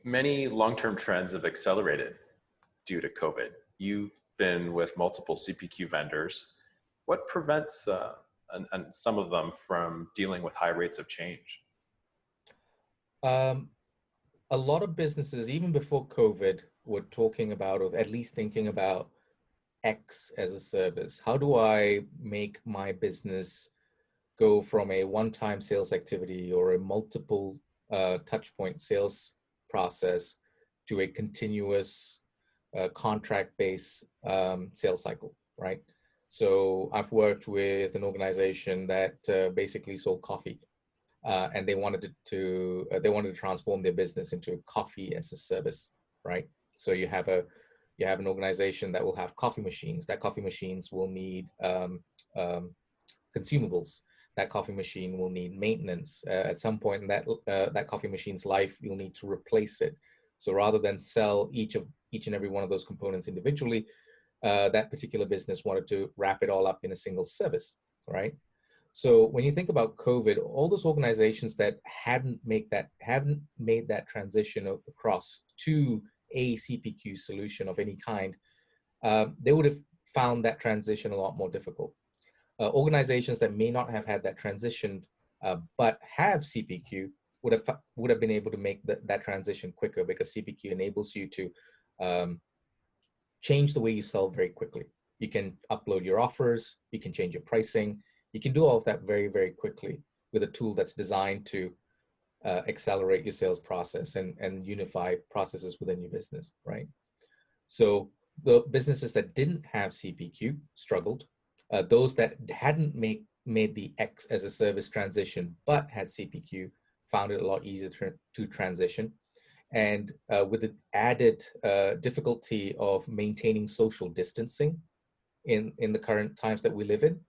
Many long-term trends have accelerated due to COVID. You've been with multiple CPQ vendors. What prevents and some of them from dealing with high rates of change? Um, a lot of businesses, even before COVID, were talking about, or at least thinking about X as a service. How do I make my business go from a one-time sales activity or a multiple touch point sales process to a continuous contract-based sales cycle, right? So I've worked with an organization that basically sold coffee, and they wanted to transform their business into coffee as a service, right? So you have an organization that will have coffee machines. That coffee machines will need consumables. That coffee machine will need maintenance. At some point in that coffee machine's life, you'll need to replace it. So rather than sell each and every one of those components individually, that particular business wanted to wrap it all up in a single service, right? So when you think about COVID, all those organizations that haven't made that transition across to a CPQ solution of any kind, they would have found that transition a lot more difficult. Organizations that may not have had that transition but have CPQ would have been able to make that transition quicker, because CPQ enables you to um, change the way you sell very quickly. You can upload your offers, you can change your pricing, you can do all of that very, very quickly with a tool that's designed to accelerate your sales process and unify processes within your business, right? So the businesses that didn't have CPQ struggled. Those that hadn't made the X as a service transition but had CPQ found it a lot easier to transition. And with the added difficulty of maintaining social distancing in the current times that we live in,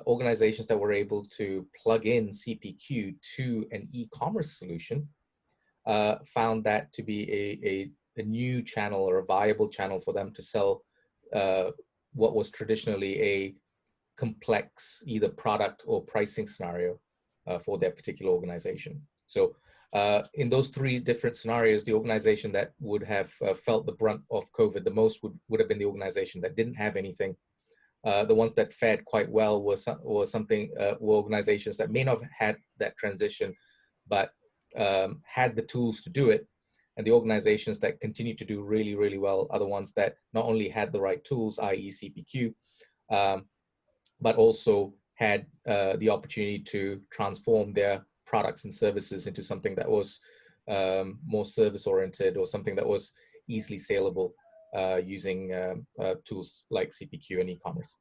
organizations that were able to plug in CPQ to an e-commerce solution found that to be a new channel or a viable channel for them to sell what was traditionally a complex either product or pricing scenario for their particular organization. So in those three different scenarios, the organization that would have felt the brunt of COVID the most would have been the organization that didn't have anything. The ones that fared quite well were organizations that may not have had that transition, but had the tools to do it. And the organizations that continue to do really, really well are the ones that not only had the right tools, i.e. CPQ, but also had the opportunity to transform their products and services into something that was more service-oriented, or something that was easily saleable using tools like CPQ and e-commerce.